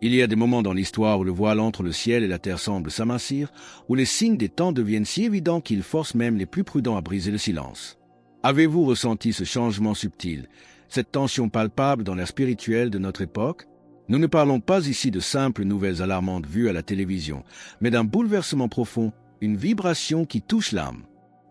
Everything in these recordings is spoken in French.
Il y a des moments dans l'histoire où le voile entre le ciel et la terre semble s'amincir, où les signes des temps deviennent si évidents qu'ils forcent même les plus prudents à briser le silence. Avez-vous ressenti ce changement subtil, cette tension palpable dans l'air spirituel de notre époque? Nous ne parlons pas ici de simples nouvelles alarmantes vues à la télévision, mais d'un bouleversement profond, une vibration qui touche l'âme.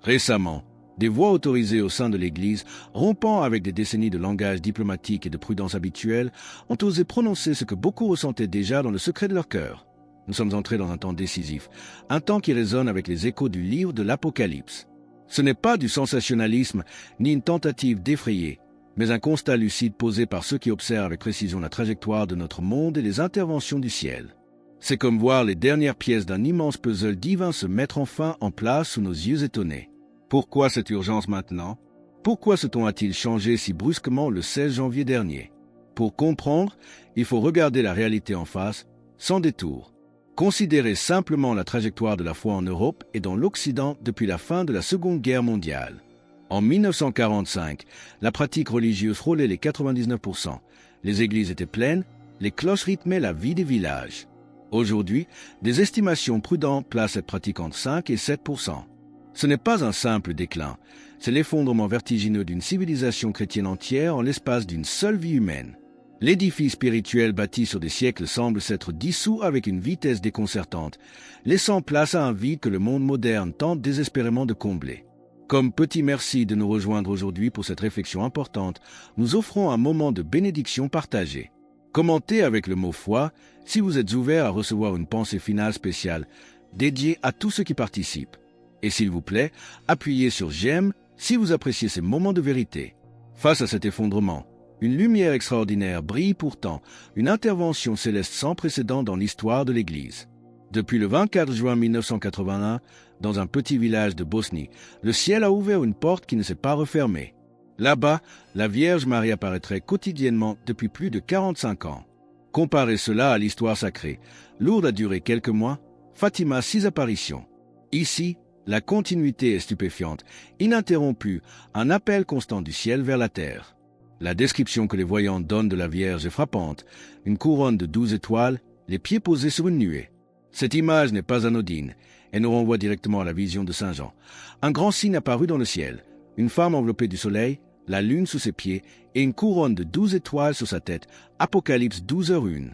Récemment, des voix autorisées au sein de l'Église, rompant avec des décennies de langage diplomatique et de prudence habituelle, ont osé prononcer ce que beaucoup ressentaient déjà dans le secret de leur cœur. Nous sommes entrés dans un temps décisif, un temps qui résonne avec les échos du livre de l'Apocalypse. Ce n'est pas du sensationnalisme ni une tentative d'effrayer, mais un constat lucide posé par ceux qui observent avec précision la trajectoire de notre monde et les interventions du ciel. C'est comme voir les dernières pièces d'un immense puzzle divin se mettre enfin en place sous nos yeux étonnés. Pourquoi cette urgence maintenant? Pourquoi ce ton a-t-il changé si brusquement le 16 janvier dernier? Pour comprendre, il faut regarder la réalité en face, sans détour. Considérer simplement la trajectoire de la foi en Europe et dans l'Occident depuis la fin de la Seconde Guerre mondiale. En 1945, la pratique religieuse frôlait les 99%. Les églises étaient pleines, les cloches rythmaient la vie des villages. Aujourd'hui, des estimations prudentes placent cette pratique entre 5 et 7%. Ce n'est pas un simple déclin, c'est l'effondrement vertigineux d'une civilisation chrétienne entière en l'espace d'une seule vie humaine. L'édifice spirituel bâti sur des siècles semble s'être dissous avec une vitesse déconcertante, laissant place à un vide que le monde moderne tente désespérément de combler. Comme petit merci de nous rejoindre aujourd'hui pour cette réflexion importante, nous offrons un moment de bénédiction partagée. Commentez avec le mot foi si vous êtes ouvert à recevoir une pensée finale spéciale dédiée à tous ceux qui participent. Et s'il vous plaît, appuyez sur j'aime si vous appréciez ces moments de vérité. Face à cet effondrement, une lumière extraordinaire brille pourtant, une intervention céleste sans précédent dans l'histoire de l'Église. Depuis le 24 juin 1981, dans un petit village de Bosnie, le ciel a ouvert une porte qui ne s'est pas refermée. Là-bas, la Vierge Marie apparaîtrait quotidiennement depuis plus de 45 ans. Comparez cela à l'histoire sacrée. Lourdes a duré quelques mois, Fatima 6 apparitions. Ici, la continuité est stupéfiante, ininterrompue, un appel constant du ciel vers la terre. La description que les voyants donnent de la Vierge est frappante. Une couronne de 12 étoiles, les pieds posés sur une nuée. Cette image n'est pas anodine, elle nous renvoie directement à la vision de Saint Jean. Un grand signe apparut dans le ciel, une femme enveloppée du soleil, la lune sous ses pieds et une couronne de 12 étoiles sur sa tête. Apocalypse 12h01.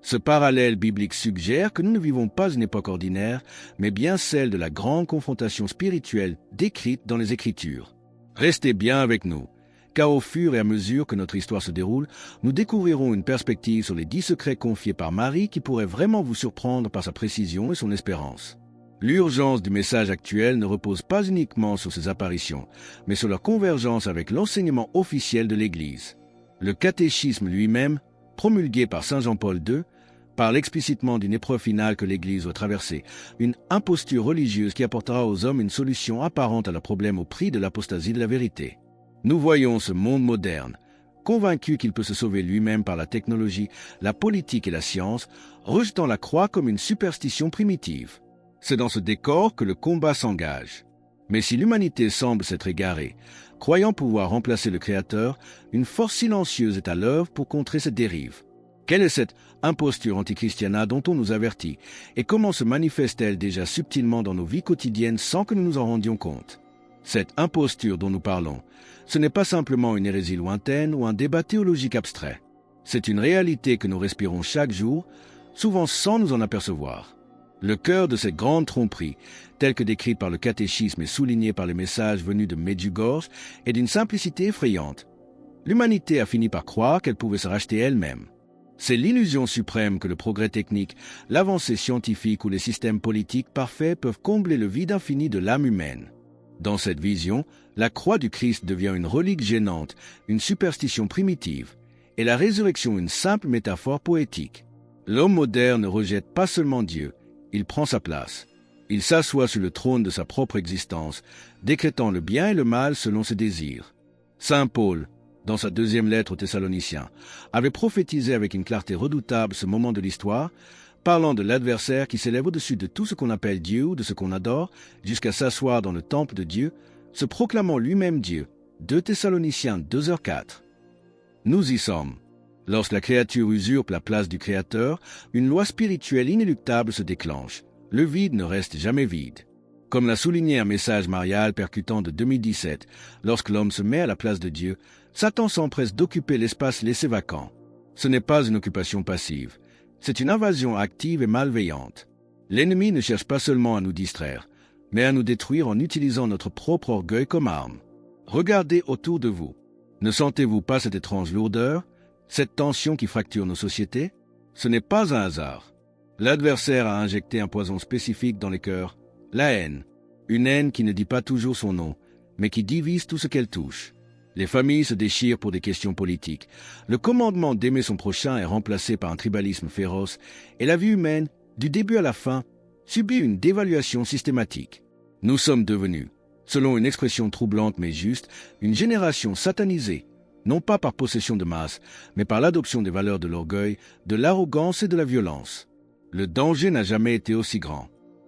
Ce parallèle biblique suggère que nous ne vivons pas une époque ordinaire, mais bien celle de la grande confrontation spirituelle décrite dans les Écritures. Restez bien avec nous, car au fur et à mesure que notre histoire se déroule, nous découvrirons une perspective sur les 10 secrets confiés par Marie qui pourrait vraiment vous surprendre par sa précision et son espérance. L'urgence du message actuel ne repose pas uniquement sur ces apparitions, mais sur leur convergence avec l'enseignement officiel de l'Église. Le catéchisme lui-même, promulgué par Saint Jean-Paul II, parle explicitement d'une épreuve finale que l'Église doit traverser, une imposture religieuse qui apportera aux hommes une solution apparente à leur problème au prix de l'apostasie de la vérité. Nous voyons ce monde moderne, convaincu qu'il peut se sauver lui-même par la technologie, la politique et la science, rejetant la croix comme une superstition primitive. C'est dans ce décor que le combat s'engage. Mais si l'humanité semble s'être égarée, croyant pouvoir remplacer le Créateur, une force silencieuse est à l'œuvre pour contrer cette dérive. Quelle est cette imposture antichristiana dont on nous avertit, et comment se manifeste-t-elle déjà subtilement dans nos vies quotidiennes sans que nous nous en rendions compte? Cette imposture dont nous parlons, ce n'est pas simplement une hérésie lointaine ou un débat théologique abstrait. C'est une réalité que nous respirons chaque jour, souvent sans nous en apercevoir. Le cœur de cette grande tromperie, telle que décrite par le catéchisme et soulignée par les messages venus de Medjugorje, est d'une simplicité effrayante. L'humanité a fini par croire qu'elle pouvait se racheter elle-même. C'est l'illusion suprême que le progrès technique, l'avancée scientifique ou les systèmes politiques parfaits peuvent combler le vide infini de l'âme humaine. Dans cette vision, la croix du Christ devient une relique gênante, une superstition primitive, et la résurrection une simple métaphore poétique. L'homme moderne ne rejette pas seulement Dieu, il prend sa place. Il s'assoit sur le trône de sa propre existence, décrétant le bien et le mal selon ses désirs. Saint Paul, dans sa deuxième lettre aux Thessaloniciens, avait prophétisé avec une clarté redoutable ce moment de l'histoire, parlant de l'adversaire qui s'élève au-dessus de tout ce qu'on appelle Dieu ou de ce qu'on adore, jusqu'à s'asseoir dans le temple de Dieu, se proclamant lui-même Dieu. 2 Thessaloniciens 2h04. Nous y sommes. Lorsque la créature usurpe la place du Créateur, une loi spirituelle inéluctable se déclenche. Le vide ne reste jamais vide. Comme l'a souligné un message marial percutant de 2017, lorsque l'homme se met à la place de Dieu, Satan s'empresse d'occuper l'espace laissé vacant. Ce n'est pas une occupation passive, c'est une invasion active et malveillante. L'ennemi ne cherche pas seulement à nous distraire, mais à nous détruire en utilisant notre propre orgueil comme arme. Regardez autour de vous. Ne sentez-vous pas cette étrange lourdeur, cette tension qui fracture nos sociétés? Ce n'est pas un hasard. L'adversaire a injecté un poison spécifique dans les cœurs, la haine. Une haine qui ne dit pas toujours son nom, mais qui divise tout ce qu'elle touche. Les familles se déchirent pour des questions politiques. Le commandement d'aimer son prochain est remplacé par un tribalisme féroce, et la vie humaine, du début à la fin, subit une dévaluation systématique. Nous sommes devenus, selon une expression troublante mais juste, une génération satanisée, non pas par possession de masse, mais par l'adoption des valeurs de l'orgueil, de l'arrogance et de la violence. Le danger n'a jamais été aussi grand.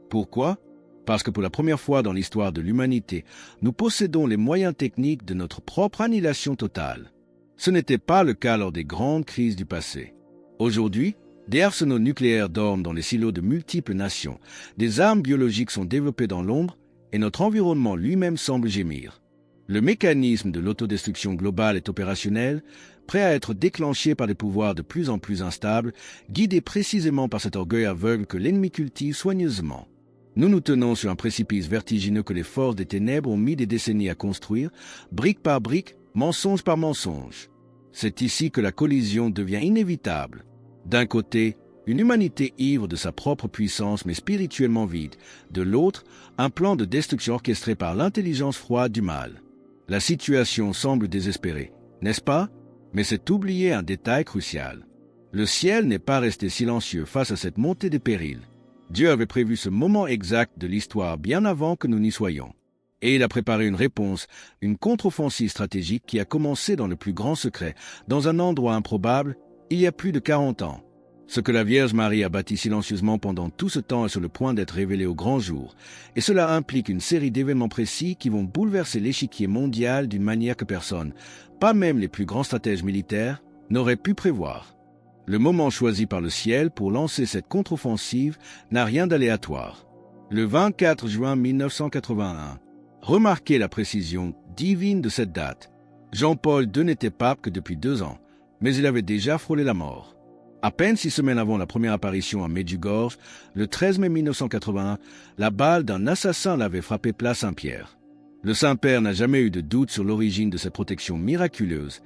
Pourquoi? Parce que pour la première fois dans l'histoire de l'humanité, nous possédons les moyens techniques de notre propre annihilation totale. Ce n'était pas le cas lors des grandes crises du passé. Aujourd'hui, des arsenaux nucléaires dorment dans les silos de multiples nations, des armes biologiques sont développées dans l'ombre et notre environnement lui-même semble gémir. Le mécanisme de l'autodestruction globale est opérationnel, prêt à être déclenché par des pouvoirs de plus en plus instables, guidés précisément par cet orgueil aveugle que l'ennemi cultive soigneusement. Nous nous tenons sur un précipice vertigineux que les forces des ténèbres ont mis des décennies à construire, brique par brique, mensonge par mensonge. C'est ici que la collision devient inévitable. D'un côté, une humanité ivre de sa propre puissance mais spirituellement vide. De l'autre, un plan de destruction orchestré par l'intelligence froide du mal. La situation semble désespérée, n'est-ce pas? Mais c'est oublier un détail crucial. Le ciel n'est pas resté silencieux face à cette montée des périls. Dieu avait prévu ce moment exact de l'histoire bien avant que nous n'y soyons. Et il a préparé une réponse, une contre-offensive stratégique qui a commencé dans le plus grand secret, dans un endroit improbable, il y a plus de 40 ans. Ce que la Vierge Marie a bâti silencieusement pendant tout ce temps est sur le point d'être révélé au grand jour, et cela implique une série d'événements précis qui vont bouleverser l'échiquier mondial d'une manière que personne, pas même les plus grands stratèges militaires, n'aurait pu prévoir. Le moment choisi par le ciel pour lancer cette contre-offensive n'a rien d'aléatoire. Le 24 juin 1981. Remarquez la précision divine de cette date. Jean-Paul II n'était pape que depuis 2 ans, mais il avait déjà frôlé la mort. À peine 6 semaines avant la première apparition à Medjugorje, le 13 mai 1981, la balle d'un assassin l'avait frappé place Saint-Pierre. Le Saint-Père n'a jamais eu de doute sur l'origine de cette protection miraculeuse.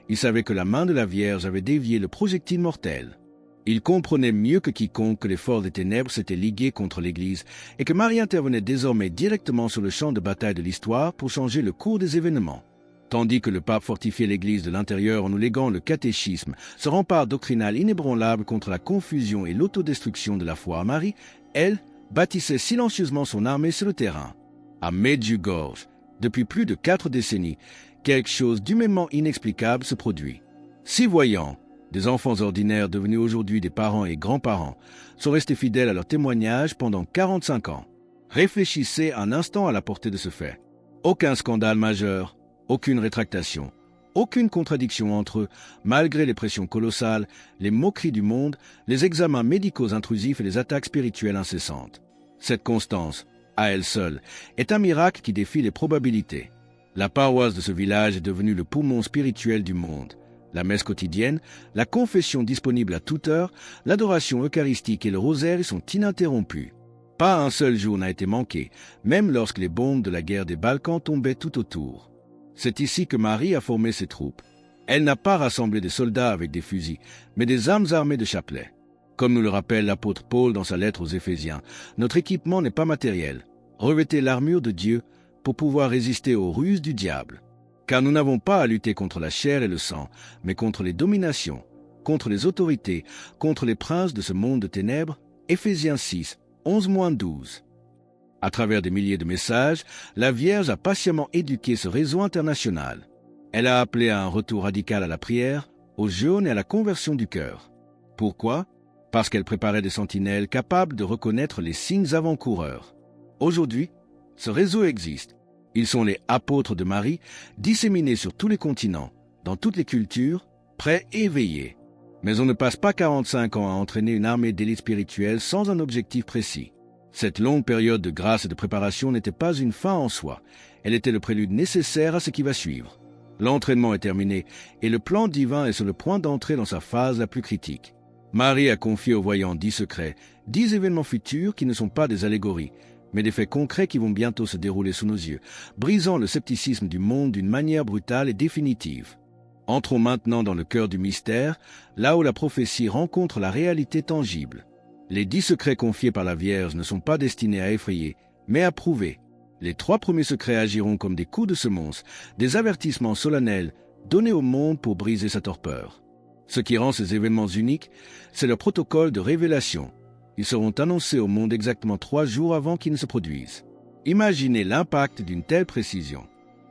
Il savait que la main de la Vierge avait dévié le projectile mortel. Il comprenait mieux que quiconque que les forces des ténèbres s'étaient liguées contre l'Église et que Marie intervenait désormais directement sur le champ de bataille de l'histoire pour changer le cours des événements. Tandis que le pape fortifiait l'Église de l'intérieur en nous léguant le catéchisme, ce rempart doctrinal inébranlable contre la confusion et l'autodestruction de la foi, Marie, elle, bâtissait silencieusement son armée sur le terrain. À Medjugorje, depuis plus de 4 décennies, quelque chose d'humainement inexplicable se produit. 6 voyants, des enfants ordinaires devenus aujourd'hui des parents et grands-parents, sont restés fidèles à leur témoignage pendant 45 ans. Réfléchissez un instant à la portée de ce fait. Aucun scandale majeur, aucune rétractation, aucune contradiction entre eux, malgré les pressions colossales, les moqueries du monde, les examens médicaux intrusifs et les attaques spirituelles incessantes. Cette constance, à elle seule, est un miracle qui défie les probabilités. La paroisse de ce village est devenue le poumon spirituel du monde. La messe quotidienne, la confession disponible à toute heure, l'adoration eucharistique et le rosaire y sont ininterrompus. Pas un seul jour n'a été manqué, même lorsque les bombes de la guerre des Balkans tombaient tout autour. C'est ici que Marie a formé ses troupes. Elle n'a pas rassemblé des soldats avec des fusils, mais des âmes armées de chapelets. Comme nous le rappelle l'apôtre Paul dans sa lettre aux Éphésiens, notre équipement n'est pas matériel. Revêtez l'armure de Dieu pour pouvoir résister aux ruses du diable. Car nous n'avons pas à lutter contre la chair et le sang, mais contre les dominations, contre les autorités, contre les princes de ce monde de ténèbres. Éphésiens 6, 11-12. À travers des milliers de messages, la Vierge a patiemment éduqué ce réseau international. Elle a appelé à un retour radical à la prière, au jeûne et à la conversion du cœur. Pourquoi? Parce qu'elle préparait des sentinelles capables de reconnaître les signes avant-coureurs. Aujourd'hui, ce réseau existe. Ils sont les apôtres de Marie, disséminés sur tous les continents, dans toutes les cultures, prêts et éveillés. Mais on ne passe pas 45 ans à entraîner une armée d'élite spirituelle sans un objectif précis. Cette longue période de grâce et de préparation n'était pas une fin en soi, elle était le prélude nécessaire à ce qui va suivre. L'entraînement est terminé et le plan divin est sur le point d'entrer dans sa phase la plus critique. Marie a confié aux voyants 10 secrets, 10 événements futurs qui ne sont pas des allégories, mais des faits concrets qui vont bientôt se dérouler sous nos yeux, brisant le scepticisme du monde d'une manière brutale et définitive. Entrons maintenant dans le cœur du mystère, là où la prophétie rencontre la réalité tangible. Les 10 secrets confiés par la Vierge ne sont pas destinés à effrayer, mais à prouver. Les 3 premiers secrets agiront comme des coups de semonce, des avertissements solennels donnés au monde pour briser sa torpeur. Ce qui rend ces événements uniques, c'est leur protocole de révélation. Ils seront annoncés au monde exactement 3 jours avant qu'ils ne se produisent. Imaginez l'impact d'une telle précision.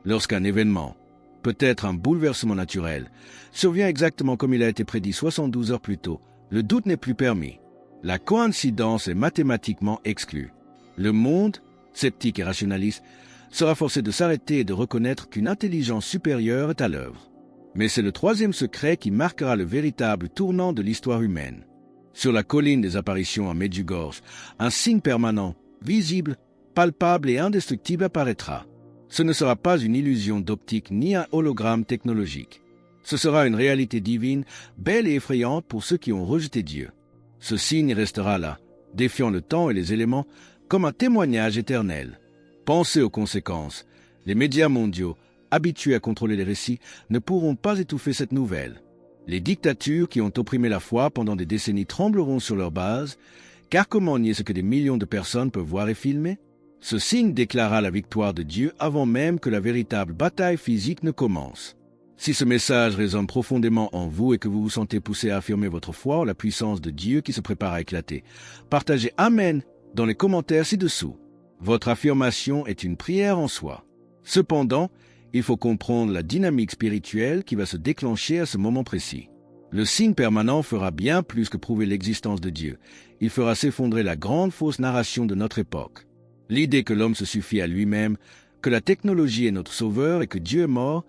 Lorsqu'un événement, peut-être un bouleversement naturel, survient exactement comme il a été prédit 72 heures plus tôt, le doute n'est plus permis. La coïncidence est mathématiquement exclue. Le monde, sceptique et rationaliste, sera forcé de s'arrêter et de reconnaître qu'une intelligence supérieure est à l'œuvre. Mais c'est le 3e secret qui marquera le véritable tournant de l'histoire humaine. Sur la colline des apparitions à Medjugorje, un signe permanent, visible, palpable et indestructible apparaîtra. Ce ne sera pas une illusion d'optique ni un hologramme technologique. Ce sera une réalité divine, belle et effrayante pour ceux qui ont rejeté Dieu. Ce signe restera là, défiant le temps et les éléments, comme un témoignage éternel. Pensez aux conséquences. Les médias mondiaux, habitués à contrôler les récits, ne pourront pas étouffer cette nouvelle. Les dictatures qui ont opprimé la foi pendant des décennies trembleront sur leur base, car comment nier ce que des millions de personnes peuvent voir et filmer? Ce signe déclara la victoire de Dieu avant même que la véritable bataille physique ne commence. Si ce message résonne profondément en vous et que vous vous sentez poussé à affirmer votre foi en la puissance de Dieu qui se prépare à éclater, partagez Amen dans les commentaires ci-dessous. Votre affirmation est une prière en soi. Cependant, il faut comprendre la dynamique spirituelle qui va se déclencher à ce moment précis. Le signe permanent fera bien plus que prouver l'existence de Dieu. Il fera s'effondrer la grande fausse narration de notre époque. L'idée que l'homme se suffit à lui-même, que la technologie est notre sauveur et que Dieu est mort,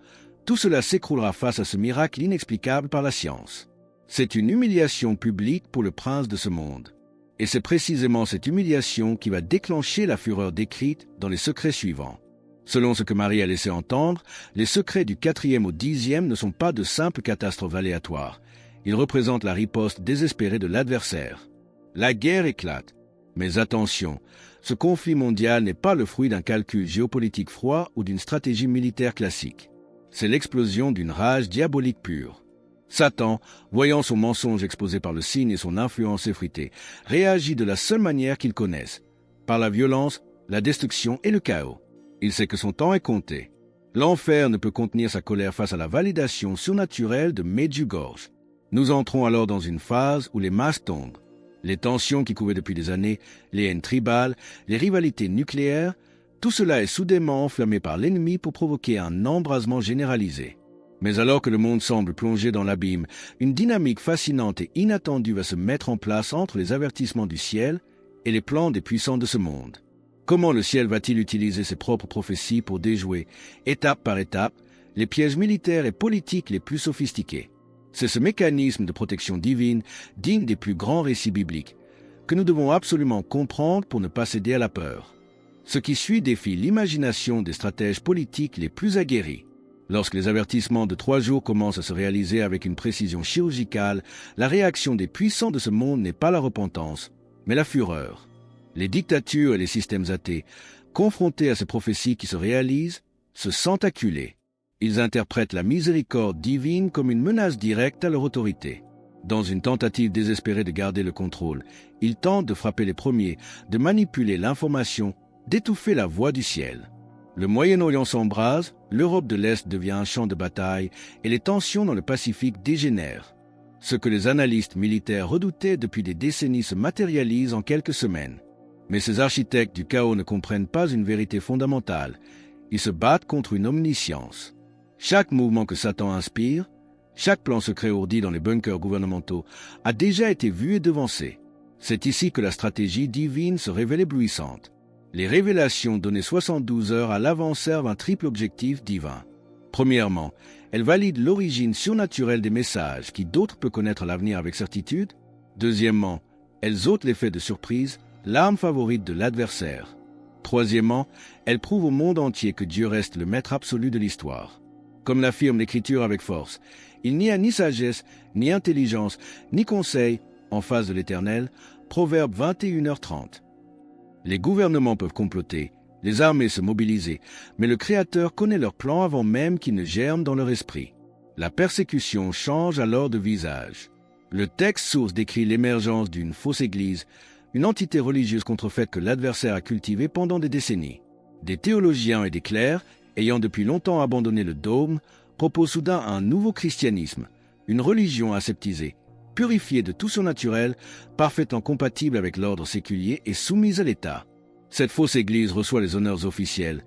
tout cela s'écroulera face à ce miracle inexplicable par la science. C'est une humiliation publique pour le prince de ce monde. Et c'est précisément cette humiliation qui va déclencher la fureur décrite dans les secrets suivants. Selon ce que Marie a laissé entendre, les secrets du 4e au 10e ne sont pas de simples catastrophes aléatoires. Ils représentent la riposte désespérée de l'adversaire. La guerre éclate. Mais attention, ce conflit mondial n'est pas le fruit d'un calcul géopolitique froid ou d'une stratégie militaire classique. C'est l'explosion d'une rage diabolique pure. Satan, voyant son mensonge exposé par le signe et son influence effritée, réagit de la seule manière qu'il connaisse, par la violence, la destruction et le chaos. Il sait que son temps est compté. L'enfer ne peut contenir sa colère face à la validation surnaturelle de Medjugorje. Nous entrons alors dans une phase où les masques tombent. Les tensions qui couvaient depuis des années, les haines tribales, les rivalités nucléaires, tout cela est soudainement enflammé par l'ennemi pour provoquer un embrasement généralisé. Mais alors que le monde semble plongé dans l'abîme, une dynamique fascinante et inattendue va se mettre en place entre les avertissements du ciel et les plans des puissants de ce monde. Comment le ciel va-t-il utiliser ses propres prophéties pour déjouer, étape par étape, les pièges militaires et politiques les plus sophistiqués? C'est ce mécanisme de protection divine, digne des plus grands récits bibliques, que nous devons absolument comprendre pour ne pas céder à la peur. Ce qui suit défie l'imagination des stratèges politiques les plus aguerris. Lorsque les avertissements de 3 jours commencent à se réaliser avec une précision chirurgicale, la réaction des puissants de ce monde n'est pas la repentance, mais la fureur. Les dictatures et les systèmes athées, confrontés à ces prophéties qui se réalisent, se sentent acculés. Ils interprètent la miséricorde divine comme une menace directe à leur autorité. Dans une tentative désespérée de garder le contrôle, ils tentent de frapper les premiers, de manipuler l'information, d'étouffer la voix du ciel. Le Moyen-Orient s'embrase, l'Europe de l'Est devient un champ de bataille et les tensions dans le Pacifique dégénèrent. Ce que les analystes militaires redoutaient depuis des décennies se matérialise en quelques semaines. Mais ces architectes du chaos ne comprennent pas une vérité fondamentale. Ils se battent contre une omniscience. Chaque mouvement que Satan inspire, chaque plan secret ourdi dans les bunkers gouvernementaux a déjà été vu et devancé. C'est ici que la stratégie divine se révèle éblouissante. Les révélations données 72 heures à l'avance servent un triple objectif divin. Premièrement, Elle valide l'origine surnaturelle des messages qui d'autres peuvent connaître à l'avenir avec certitude. Deuxièmement, elles ôtent l'effet de surprise, l'arme favorite de l'adversaire. Troisièmement, elle prouve au monde entier que Dieu reste le maître absolu de l'histoire. Comme l'affirme l'Écriture avec force, il n'y a ni sagesse, ni intelligence, ni conseil en face de l'Éternel. Proverbe 21h30. Les gouvernements peuvent comploter, les armées se mobiliser, mais le Créateur connaît leurs plans avant même qu'ils ne germent dans leur esprit. La persécution change alors de visage. Le texte source décrit l'émergence d'une fausse église, une entité religieuse contrefaite que l'adversaire a cultivée pendant des décennies. Des théologiens et des clercs, ayant depuis longtemps abandonné le dogme, proposent soudain un nouveau christianisme, une religion aseptisée, purifiée de tout surnaturel, parfaitement compatible avec l'ordre séculier et soumise à l'État. Cette fausse église reçoit les honneurs officiels,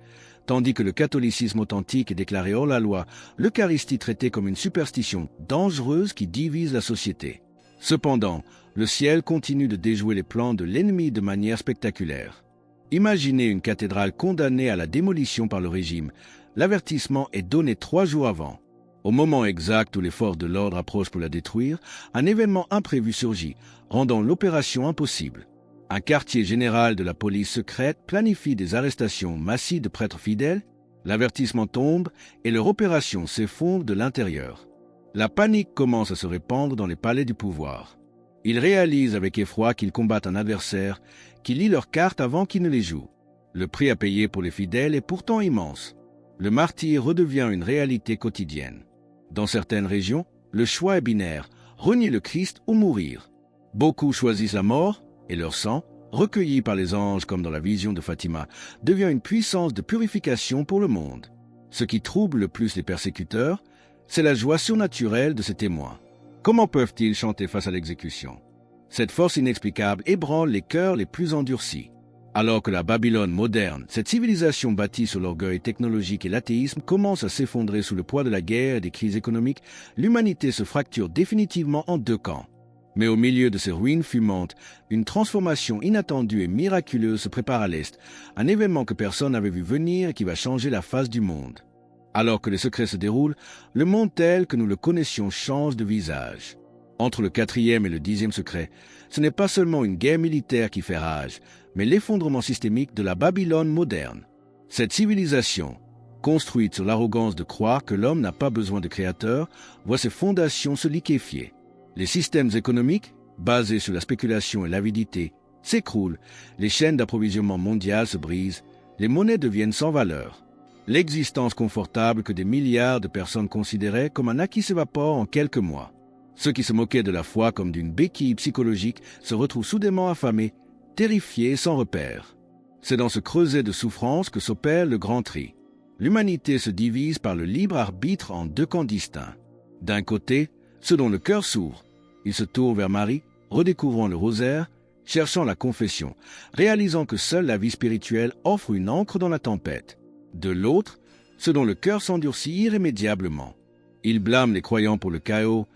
tandis que le catholicisme authentique est déclaré hors la loi, l'Eucharistie traitée comme une superstition dangereuse qui divise la société. Cependant, le ciel continue de déjouer les plans de l'ennemi de manière spectaculaire. Imaginez une cathédrale condamnée à la démolition par le régime. L'avertissement est donné 3 jours avant. Au moment exact où les forces de l'ordre approchent pour la détruire, un événement imprévu surgit, rendant l'opération impossible. Un quartier général de la police secrète planifie des arrestations massives de prêtres fidèles. L'avertissement tombe et leur opération s'effondre de l'intérieur. La panique commence à se répandre dans les palais du pouvoir. Ils réalisent avec effroi qu'ils combattent un adversaire qui lit leurs cartes avant qu'il ne les joue. Le prix à payer pour les fidèles est pourtant immense. Le martyre redevient une réalité quotidienne. Dans certaines régions, le choix est binaire, renier le Christ ou mourir. Beaucoup choisissent la mort et leur sang, recueilli par les anges comme dans la vision de Fatima, devient une puissance de purification pour le monde. Ce qui trouble le plus les persécuteurs, c'est la joie surnaturelle de ces témoins. Comment peuvent-ils chanter face à l'exécution? Cette force inexplicable ébranle les cœurs les plus endurcis. Alors que la Babylone moderne, cette civilisation bâtie sur l'orgueil technologique et l'athéisme, commence à s'effondrer sous le poids de la guerre et des crises économiques, l'humanité se fracture définitivement en 2 camps. Mais au milieu de ces ruines fumantes, une transformation inattendue et miraculeuse se prépare à l'Est, un événement que personne n'avait vu venir et qui va changer la face du monde. Alors que les secrets se déroulent, le monde tel que nous le connaissions change de visage. Entre le 4e et le 10e secret, ce n'est pas seulement une guerre militaire qui fait rage, mais l'effondrement systémique de la Babylone moderne. Cette civilisation, construite sur l'arrogance de croire que l'homme n'a pas besoin de créateur, voit ses fondations se liquéfier. Les systèmes économiques, basés sur la spéculation et l'avidité, s'écroulent, les chaînes d'approvisionnement mondiales se brisent, les monnaies deviennent sans valeur. L'existence confortable que des milliards de personnes considéraient comme un acquis s'évapore en quelques mois. Ceux qui se moquaient de la foi comme d'une béquille psychologique se retrouvent soudainement affamés, terrifiés et sans repère. C'est dans ce creuset de souffrance que s'opère le grand tri. L'humanité se divise par le libre arbitre en 2 camps distincts. D'un côté, ceux dont le cœur s'ouvre. Ils se tournent vers Marie, redécouvrant le rosaire, cherchant la confession, réalisant que seule la vie spirituelle offre une ancre dans la tempête. De l'autre, ceux dont le cœur s'endurcit irrémédiablement. Ils blâment les croyants pour le chaos,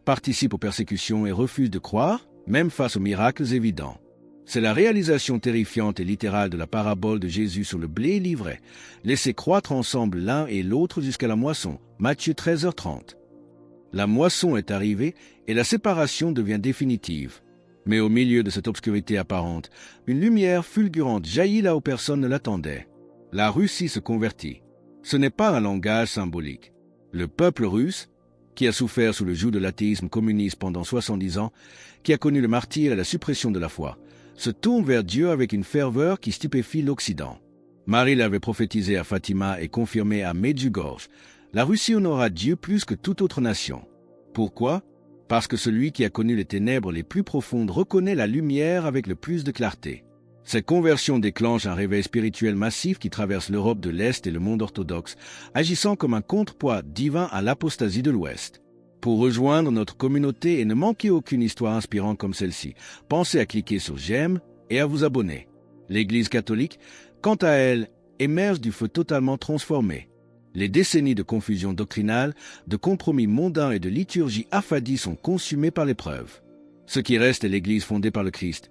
participent aux persécutions et refusent de croire, même face aux miracles évidents. C'est la réalisation terrifiante et littérale de la parabole de Jésus sur le blé et l'ivraie. Laissez croître ensemble l'un et l'autre jusqu'à la moisson. Matthieu 13h30. La moisson est arrivée et la séparation devient définitive. Mais au milieu de cette obscurité apparente, une lumière fulgurante jaillit là où personne ne l'attendait. La Russie se convertit. Ce n'est pas un langage symbolique. Le peuple russe, qui a souffert sous le joug de l'athéisme communiste pendant 70 ans, qui a connu le martyre et la suppression de la foi, se tourne vers Dieu avec une ferveur qui stupéfie l'Occident. Marie l'avait prophétisé à Fatima et confirmé à Medjugorje. La Russie honora Dieu plus que toute autre nation. Pourquoi? Parce que celui qui a connu les ténèbres les plus profondes reconnaît la lumière avec le plus de clarté. Cette conversion déclenche un réveil spirituel massif qui traverse l'Europe de l'Est et le monde orthodoxe, agissant comme un contrepoids divin à l'apostasie de l'Ouest. Pour rejoindre notre communauté et ne manquer aucune histoire inspirante comme celle-ci, pensez à cliquer sur j'aime et à vous abonner. L'Église catholique, quant à elle, émerge du feu totalement transformé. Les décennies de confusion doctrinale, de compromis mondains et de liturgie affadie sont consumées par l'épreuve. Ce qui reste est l'Église fondée par le Christ.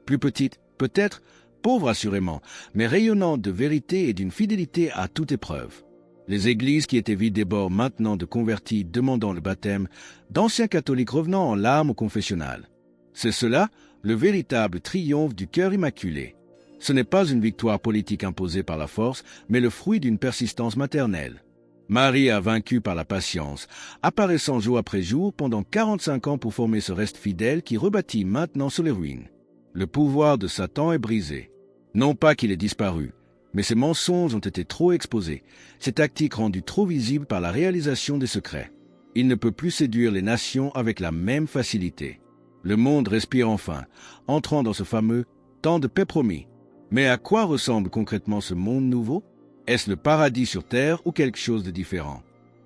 Plus petite, peut-être, pauvre assurément, mais rayonnante de vérité et d'une fidélité à toute épreuve. Les églises qui étaient vides débordent maintenant de convertis demandant le baptême, d'anciens catholiques revenant en larmes au confessionnal. C'est cela, le véritable triomphe du cœur immaculé. Ce n'est pas une victoire politique imposée par la force, mais le fruit d'une persistance maternelle. Marie a vaincu par la patience, apparaissant jour après jour pendant 45 ans pour former ce reste fidèle qui rebâtit maintenant sur les ruines. Le pouvoir de Satan est brisé. Non pas qu'il ait disparu, mais ses mensonges ont été trop exposés, ses tactiques rendues trop visibles par la réalisation des secrets. Il ne peut plus séduire les nations avec la même facilité. Le monde respire enfin, entrant dans ce fameux temps de paix promis. Mais à quoi ressemble concrètement ce monde nouveau? Est-ce le paradis sur terre ou quelque chose de différent?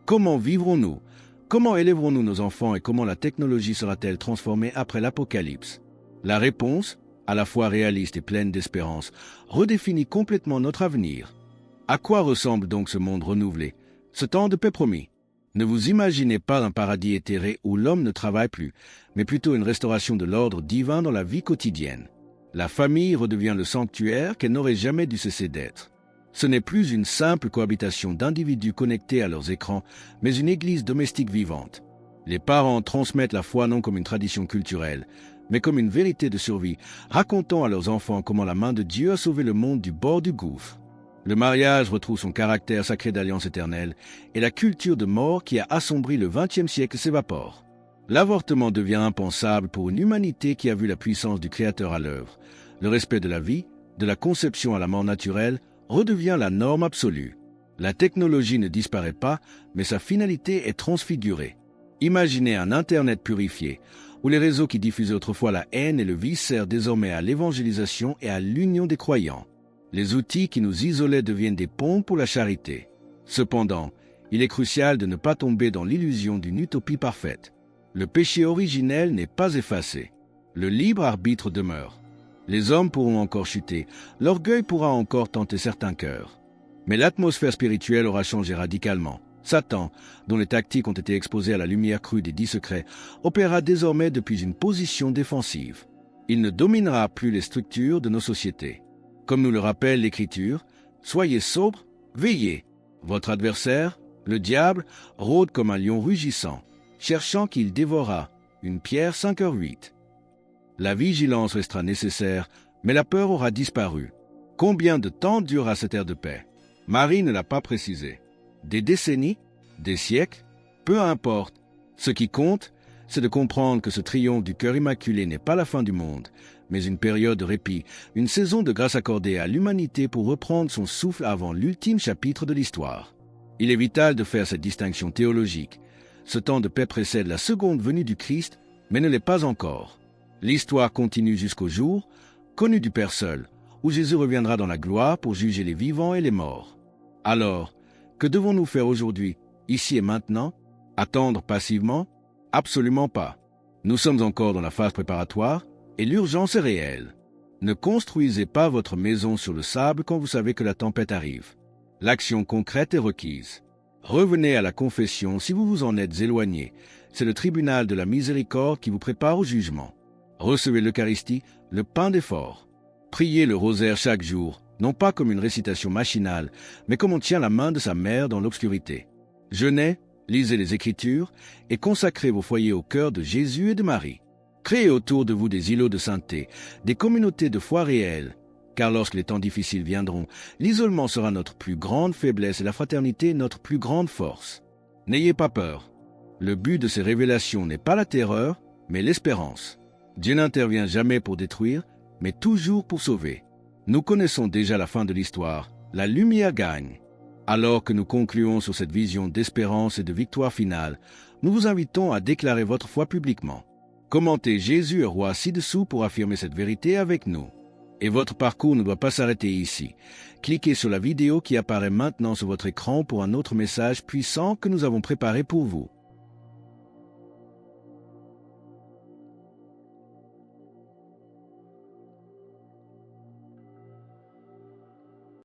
Comment vivrons-nous? Comment élèverons-nous nos enfants et comment la technologie sera-t-elle transformée après l'apocalypse? La réponse, à la fois réaliste et pleine d'espérance, redéfinit complètement notre avenir. À quoi ressemble donc ce monde renouvelé, ce temps de paix promis? Ne vous imaginez pas un paradis éthéré où l'homme ne travaille plus, mais plutôt une restauration de l'ordre divin dans la vie quotidienne. La famille redevient le sanctuaire qu'elle n'aurait jamais dû cesser d'être. Ce n'est plus une simple cohabitation d'individus connectés à leurs écrans, mais une église domestique vivante. Les parents transmettent la foi non comme une tradition culturelle, mais comme une vérité de survie, racontant à leurs enfants comment la main de Dieu a sauvé le monde du bord du gouffre. Le mariage retrouve son caractère sacré d'alliance éternelle, et la culture de mort qui a assombri le XXe siècle s'évapore. L'avortement devient impensable pour une humanité qui a vu la puissance du Créateur à l'œuvre. Le respect de la vie, de la conception à la mort naturelle, redevient la norme absolue. La technologie ne disparaît pas, mais sa finalité est transfigurée. Imaginez un Internet purifié, où les réseaux qui diffusaient autrefois la haine et le vice servent désormais à l'évangélisation et à l'union des croyants. Les outils qui nous isolaient deviennent des ponts pour la charité. Cependant, il est crucial de ne pas tomber dans l'illusion d'une utopie parfaite. Le péché originel n'est pas effacé. Le libre arbitre demeure. Les hommes pourront encore chuter, l'orgueil pourra encore tenter certains cœurs. Mais l'atmosphère spirituelle aura changé radicalement. Satan, dont les tactiques ont été exposées à la lumière crue des 10 secrets, opérera désormais depuis une position défensive. Il ne dominera plus les structures de nos sociétés. Comme nous le rappelle l'Écriture, soyez sobres, veillez. Votre adversaire, le diable, rôde comme un lion rugissant, cherchant qu'il dévorera. 1 Pierre 5h8. La vigilance restera nécessaire, mais la peur aura disparu. Combien de temps durera cette ère de paix? Marie ne l'a pas précisé. Des décennies? Des siècles? Peu importe. Ce qui compte, c'est de comprendre que ce triomphe du cœur immaculé n'est pas la fin du monde, mais une période de répit, une saison de grâce accordée à l'humanité pour reprendre son souffle avant l'ultime chapitre de l'histoire. Il est vital de faire cette distinction théologique. Ce temps de paix précède la seconde venue du Christ, mais ne l'est pas encore. L'histoire continue jusqu'au jour, connu du Père seul, où Jésus reviendra dans la gloire pour juger les vivants et les morts. Alors, que devons-nous faire aujourd'hui, ici et maintenant? Attendre passivement? Absolument pas. Nous sommes encore dans la phase préparatoire, et l'urgence est réelle. Ne construisez pas votre maison sur le sable quand vous savez que la tempête arrive. L'action concrète est requise. Revenez à la confession si vous vous en êtes éloigné. C'est le tribunal de la miséricorde qui vous prépare au jugement. Recevez l'Eucharistie, le pain des forts. Priez le rosaire chaque jour, non pas comme une récitation machinale, mais comme on tient la main de sa mère dans l'obscurité. Jeûnez, lisez les Écritures et consacrez vos foyers au cœur de Jésus et de Marie. Créez autour de vous des îlots de sainteté, des communautés de foi réelles, car lorsque les temps difficiles viendront, l'isolement sera notre plus grande faiblesse et la fraternité notre plus grande force. N'ayez pas peur. Le but de ces révélations n'est pas la terreur, mais l'espérance. Dieu n'intervient jamais pour détruire, mais toujours pour sauver. Nous connaissons déjà la fin de l'histoire. La lumière gagne. Alors que nous concluons sur cette vision d'espérance et de victoire finale, nous vous invitons à déclarer votre foi publiquement. Commentez Jésus est roi ci-dessous pour affirmer cette vérité avec nous. Et votre parcours ne doit pas s'arrêter ici. Cliquez sur la vidéo qui apparaît maintenant sur votre écran pour un autre message puissant que nous avons préparé pour vous.